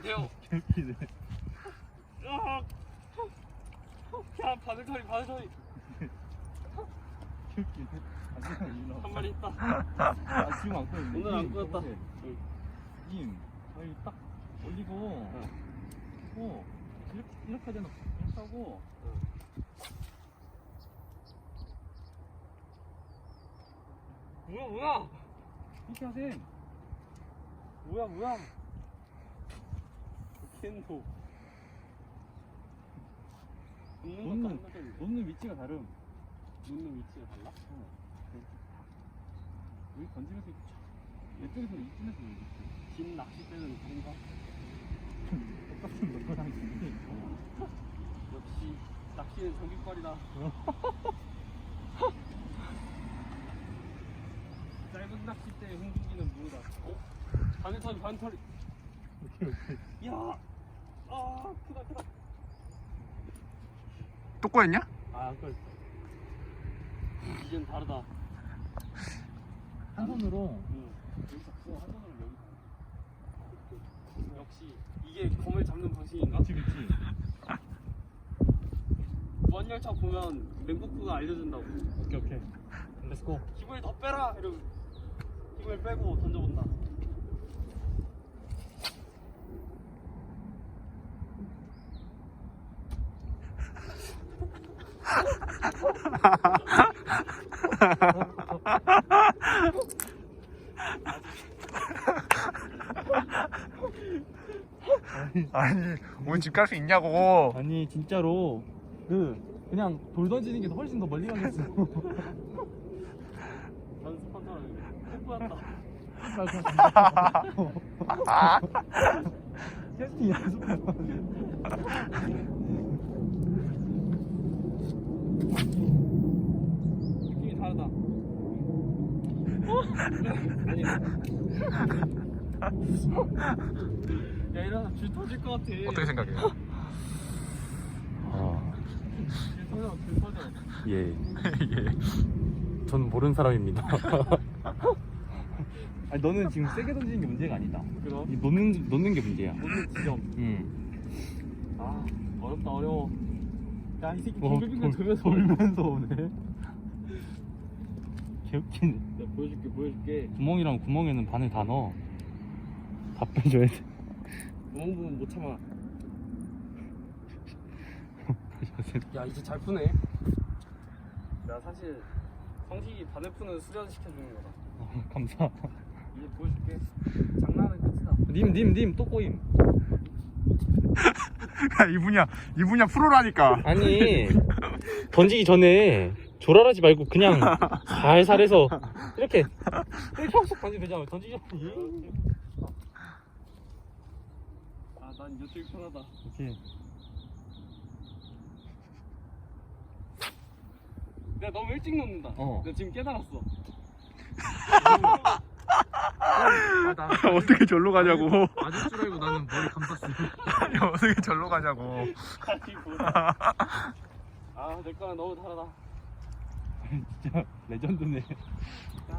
돼요. 개웃기네. 야, 바늘털이. 개웃기네. 한 마리 있다. 아, 지금 안 꺼냈네. 오늘 안 꺼냈다. 님, 저희 딱 올리고, 이렇게 하잖아. 이렇게 하고. 뭐야? 이렇게 하세요. 뭐야? 캔도. 놓는 위치가 다름. 놓는 위치가 달라? 여기 던지면서 이쪽에서 이쯤에서 긴 낚싯대는 그런가? 똑같은 거랑 비슷해. 역시 낚시는 저깃발이다. 짧은 낚싯대의 흥분기는 무엇이다. 바늘털이. 야, 크다. 또 꺼냈냐? 안 걸렸어. 이젠 다르다. 한 손으로. 여기 잡고 한 손으로 여기. 역시 이게 검을 잡는 방식인가? 그치. 무한열차 보면 맹국구가 알려준다고. 오케이. 렛츠고. 힘을 더 빼라! 이러고 힘을 빼고 던져본다. 아니 오늘 집 갈 수 있냐고. 아니, 진짜로. 그냥 돌 던지는 게 훨씬 더 멀리 가겠어. 연습한 사람이 뽀뽀한다. 캐스팅 연습할 거. 느낌이 다르다. 아니. 야, 이러다 줄 터질 것 같아. 어떻게 생각해? 줄 터져. 예. 전 모르는 사람입니다. 아니, 너는 지금 세게 던지는 게 문제가 아니다. 그럼? 이 놓는 게 문제야. 오늘 지점. 아, 어려워. 야, 이 새끼 빙글빙글 돌면서 오네. 개웃기네. 내가 보여줄게. 구멍에는 바늘 다 넣어. 다 빼줘야 돼. 구멍 부분 못 참아. 야, 이제 잘 푸네. 야, 사실 성식이 바늘 푸는 수련 시켜주는 거다. 감사. 이제 보여줄게. 장난은 끝이다. 님 또 꼬임. 이 분야 프로라니까. 아니, 던지기 전에 조랄하지 말고 그냥 살살 해서 이렇게 쏙 던지면 되잖아. 던지기 전에. 아, 난 이쪽이 편하다. 오케이. 내가 너무 일찍 놓는다. 내가 지금 깨달았어. 어떻게 절로 가냐고. 맞을 줄 알고 나는 머리 감쌌어. 아니 어떻게 절로 가냐고. 아니, 뭐야. 아, 내 거랑 너무 다르다. 진짜 레전드네. 야,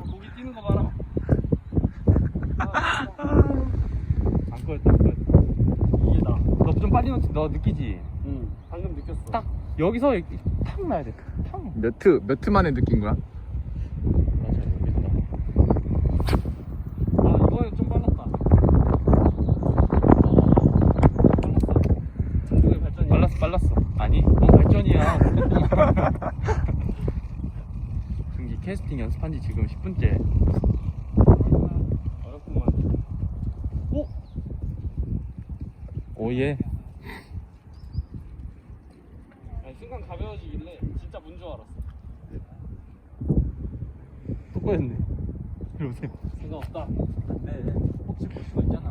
고기 뛰는 거 봐라. 안 꺼였다. 이게 나. 너 좀 빨리 넣지. 너 느끼지? 응, 방금 느꼈어. 딱 여기서 탁 놔야 돼. 탁. 몇 트 만에 느낀 거야? 나잘 모르겠다. 아, 이번엔 좀 빨랐다. 빨랐어. 중국의 발전이. 빨랐어. 아니, 뭔 발전이야. 중기 캐스팅 연습한 지 지금 10분째. 어렵구만. 오예. 아니, 순간 가벼워지길래 진짜 문 줄 알았어. 또 꺼였네. 이리 오세요. 상관없다. 네. 혹시 볼 수가 있잖아.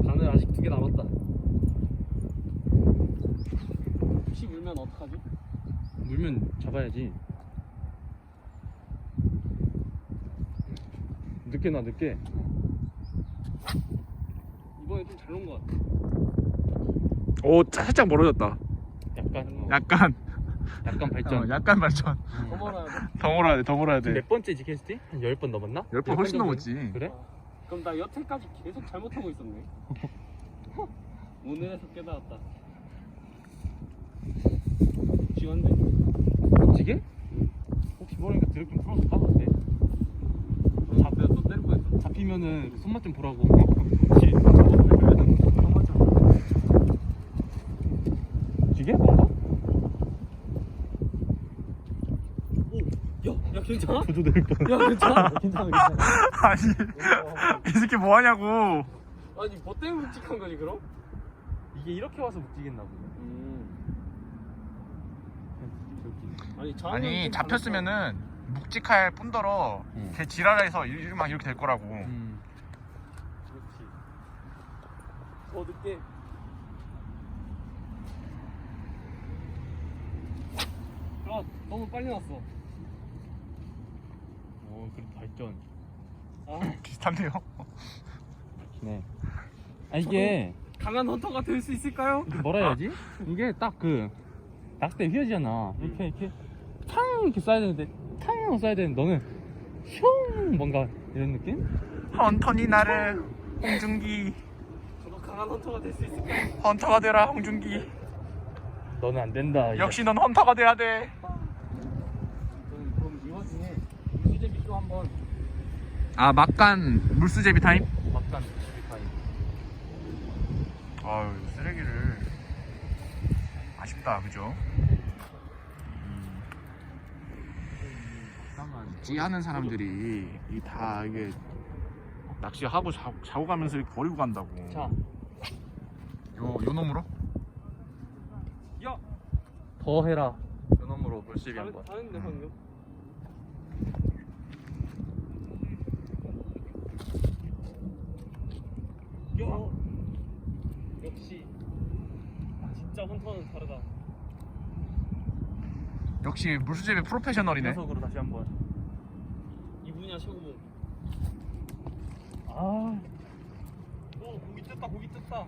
바늘 아직 2개 남았다. 혹시 물면 어떡하지? 물면 잡아야지. 늦게 놔, 늦게. 이번에 좀 잘 놓은 것 같아. 오 살짝 멀어졌다. 약간 약간 발전. 약간 발전. 더 멀어야 돼. 더 몰아야 돼. 몇 번째지 캐스팅? 한 10번 넘었나? 10번 훨씬 넘었지. 그래? 그럼 나 여태까지 계속 잘못하고 있었네. 오늘에서 깨달았다. 묵직한데? 묵직해? 혹시 모르니까 드랙 좀 풀어줄까? 어때? 잡혀 또 때릴 뻔했어. 잡히면은 손맛 좀 보라고. 그렇지. 손맛 좀. 묵직해? 뭔가? 야 괜찮아? 조조될 뻔. 야 괜찮아? 괜찮아. 아니 이 새끼 뭐 하냐고. 아니 뭐 때문에 묵직한 거지 그럼? 이게 이렇게 와서 묵직했나 보네. 아니 저는 아니 좀 잡혔으면은 묵직할 뿐더러 응. 걔 지랄해서 막 이렇게 될 거라고. 그렇지. 더 늦게. 아 너무 빨리 났어. 그래도 발전. 아 비슷한데요? 네. 아 이게 강한 헌터가 될 수 있을까요? 뭐라 해야지? 이게 딱 그 낚싯대 휘어지잖아. 이렇게 탕 이렇게 쏴야 되는데 탕 쏴야 되는데 너는 슝 뭔가 이런 느낌? 헌터니 나를 홍준기. 저도 강한 헌터가 될 수 있을까요? 헌터가 되라 홍준기. 너는 안 된다. 역시 넌 헌터가 돼야 돼. 저는 그럼 이 와중에 물수제비 또 한번. 아 막간 물수제비 타임? 막간 타임. 아유 쓰레기를 아쉽다 그죠? 찌하는 사람들이 이 다 이게 낚시하고 자고 가면서 이렇게 버리고 간다고. 자, 요 놈으로? 야 더 해라. 요 놈으로 물수제비 한번. 잘했네 방금. 야 역시 진짜 헌터는 다르다. 역시 물수제비 프로페셔널이네. 녀석으로 다시 한번. 이 분야 최고봉. 아, 오 고기 뜯다 고기 뜯다.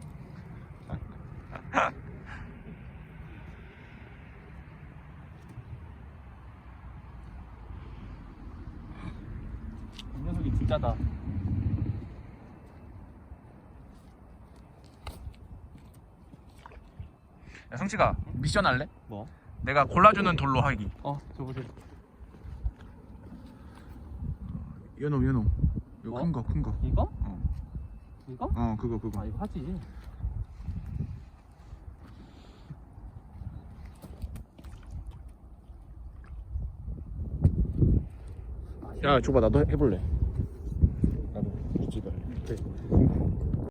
이 녀석이 진짜다. 야 성치가 미션 할래? 뭐? 내가 골라주는 돌로 하기. 저보세요. 요놈 요 뭐? 큰 거 큰 거. 이거? 어. 이거? 그거. 아 이거 하지. 야 줘봐 나도 해볼래. 나도 물집을.